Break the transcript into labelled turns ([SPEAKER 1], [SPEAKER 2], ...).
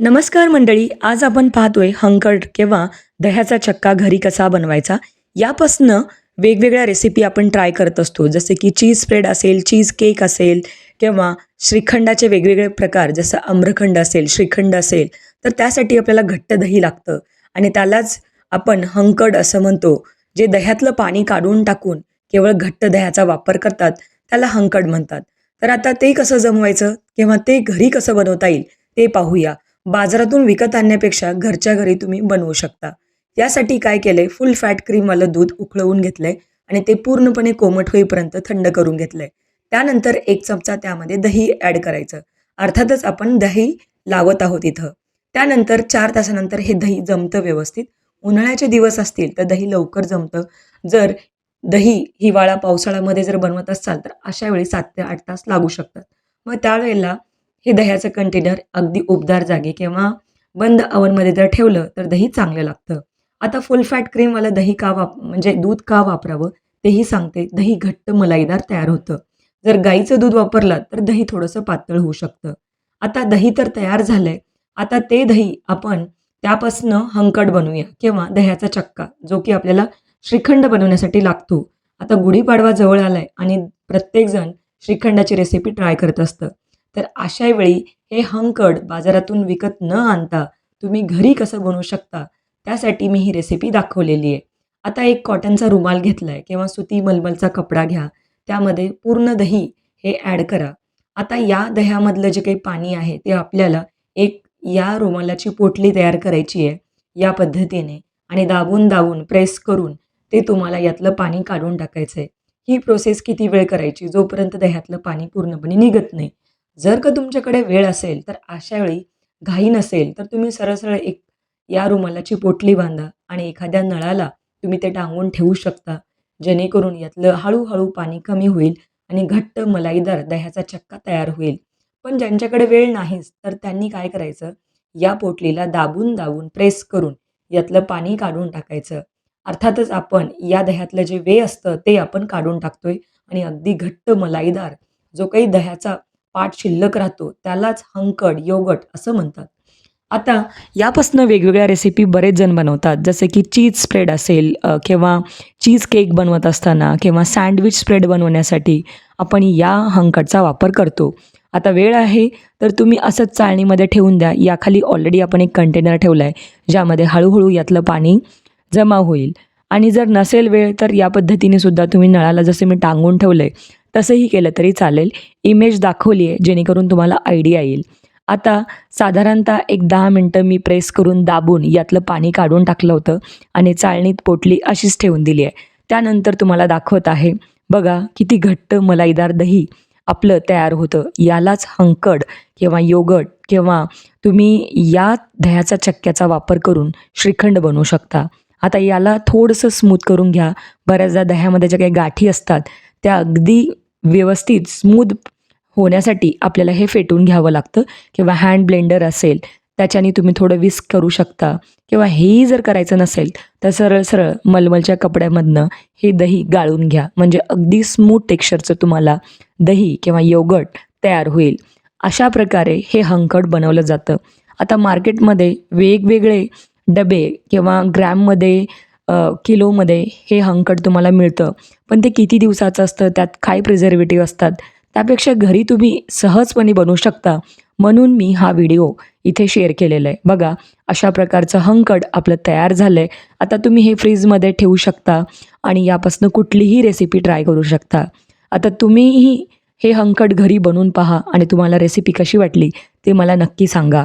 [SPEAKER 1] नमस्कार मंडळी, आज आपण पाहतोय हंकट किंवा दह्याचा चक्का घरी कसा बनवायचा. यापासनं वेगवेगळ्या रेसिपी आपण ट्राय करत असतो, जसे की चीज स्प्रेड असेल, चीज केक असेल किंवा श्रीखंडाचे वेगवेगळे प्रकार, जसं आम्रखंड असेल, श्रीखंड असेल. तर त्यासाठी आपल्याला घट्ट दही लागतं आणि त्यालाच आपण हंकट असं म्हणतो. जे दह्यातलं पाणी काढून टाकून केवळ घट्ट दह्याचा वापर करतात, त्याला हंकट म्हणतात. तर आता ते कसं जमवायचं किंवा ते घरी कसं बनवता येईल ते पाहूया. बाजारातून विकत आणण्यापेक्षा घरच्या घरी तुम्ही बनवू शकता. यासाठी काय केलंय, फुल फॅट क्रीमवालं दूध उकळवून घेतलंय आणि ते पूर्णपणे कोमट होईपर्यंत थंड करून घेतलंय. त्यानंतर 1 चमचा त्यामध्ये दही ॲड करायचं. अर्थातच आपण दही लावत आहोत इथं. त्यानंतर 4 तासानंतर हे दही जमतं व्यवस्थित. उन्हाळ्याचे दिवस असतील तर दही लवकर जमतं. जर दही हिवाळा पावसाळ्यामध्ये जर बनवत असाल तर अशा वेळी 7 ते 8 तास लागू शकतात. मग त्यावेळेला हे दह्याचं कंटेनर अगदी उबदार जागी किंवा बंद ओव्हनमध्ये जर ठेवलं तर दही चांगलं लागतं. आता फुल फॅट क्रीमवालं दही का म्हणजे दूध का वापरावं तेही सांगते. दही घट्ट मलाईदार तयार होतं. जर गाईचं दूध वापरलं तर दही थोडंसं पातळ होऊ शकतं. आता दही तर तयार झालंय. आता ते दही आपण त्यापासनं हंकट बनवूया किंवा दह्याचा चक्का, जो की आपल्याला श्रीखंड बनवण्यासाठी लागतो. आता गुढीपाडवा जवळ आलाय आणि प्रत्येकजण श्रीखंडाची रेसिपी ट्राय करत असतं. तर अशा वेळी हे हंकट बाजारातून विकत न आणता तुम्ही घरी कसं बनवू शकता, त्यासाठी मी ही रेसिपी दाखवलेली आहे. आता एक कॉटनचा रुमाल घेतला आहे किंवा सुती मलमलचा कपडा घ्या. त्यामध्ये पूर्ण दही हे ॲड करा. आता या दह्यामधलं जे काही पाणी आहे ते आपल्याला एक या रुमालाची पोटली तयार करायची आहे या पद्धतीने आणि दाबून दाबून प्रेस करून ते तुम्हाला यातलं पाणी काढून टाकायचं आहे. ही प्रोसेस किती वेळ करायची, जोपर्यंत दह्यातलं पाणी पूर्णपणे निघत नाही. जर का तुमच्याकडे वेळ असेल तर अशा वेळी घाई नसेल तर तुम्ही सरळ-सरळ एक या रुमालाची पोटली बांधा आणि एखाद्या नळाला तुम्ही ते टांगून ठेवू शकता. जेणेकरून यातलं हळू पाणी कमी होईल आणि घट्ट मलाईदार दह्याचा चक्का तयार होईल. पण ज्यांच्याकडे वेळ नाहीच तर त्यांनी काय करायचं, या पोटलीला दाबून प्रेस करून यातलं पाणी काढून टाकायचं. अर्थातच आपण या दह्यातलं जे असतं ते आपण काढून टाकतोय आणि अगदी घट्ट मलाईदार जो काही दह्याचा पाट शिल्लक राहतो त्यालाच हंकट, योगट असं म्हणतात. आता यापासनं वेगवेगळ्या रेसिपी बरेच जण बनवतात. जसे की चीज स्प्रेड असेल किंवा चीज केक बनवत असताना किंवा सँडविच स्प्रेड बनवण्यासाठी आपण या हंकटचा वापर करतो. आता वेळ आहे तर तुम्ही असंच चाळणीमध्ये ठेवून द्या. याखाली ऑलरेडी आपण एक कंटेनर ठेवला आहे, ज्यामध्ये हळूहळू यातलं पाणी जमा होईल. आणि जर नसेल वेळ तर या पद्धतीने सुद्धा तुम्ही नळाला जसे मी टांगून ठेवलं आहे तसंही केलं तरी चालेल. इमेज दाखवली आहे जेणेकरून तुम्हाला आयडिया येईल. आता साधारणतः एक 10 मिनटं मी प्रेस करून दाबून यातलं पाणी काढून टाकलं होतं आणि चाळणीत पोटली अशीच ठेवून दिली आहे. त्यानंतर तुम्हाला दाखवत आहे. बघा किती घट्ट मलाईदार दही आपलं तयार होतं. यालाच हंकट किंवा योगट किंवा तुम्ही या दह्याचा चक्क्याचा वापर करून श्रीखंड बनवू शकता. आता याला थोडंसं स्मूथ करून घ्या. बऱ्याचदा दह्यामध्ये ज्या काही गाठी असतात त्या अगदी व्यवस्थित स्मूथ होण्यासाठी आपल्याला हे फेटून घ्यावं लागतं किंवा हँड ब्लेंडर असेल त्याच्याने तुम्ही थोडं विस्क करू शकता किंवा हेही जर करायचं नसेल तर सरळ मलमलच्या कपड्यामधनं हे दही गाळून घ्या. म्हणजे अगदी स्मूथ टेक्स्चरचं तुम्हाला दही किंवा योगट तयार होईल. अशा प्रकारे हे हंकट बनवलं जातं. आता मार्केटमध्ये वेगवेगळे डबे किंवा ग्रॅममध्ये किलोमध्ये हे हंकट तुम्हाला मिळतं. पण ते किती दिवसाचं असतं, त्यात काय प्रिझर्वेटिव्ह असतात, त्यापेक्षा घरी तुम्ही सहजपणे बनवू शकता. म्हणून मी हा व्हिडिओ इथे शेअर केलेला आहे. बघा अशा प्रकारचं हंकट आपलं तयार झालं आहे. आता तुम्ही हे फ्रीजमध्ये ठेवू शकता आणि यापासून कुठलीही रेसिपी ट्राय करू शकता. आता तुम्हीही हे हंकट घरी बनवून पहा आणि तुम्हाला रेसिपी कशी वाटली ते मला नक्की सांगा.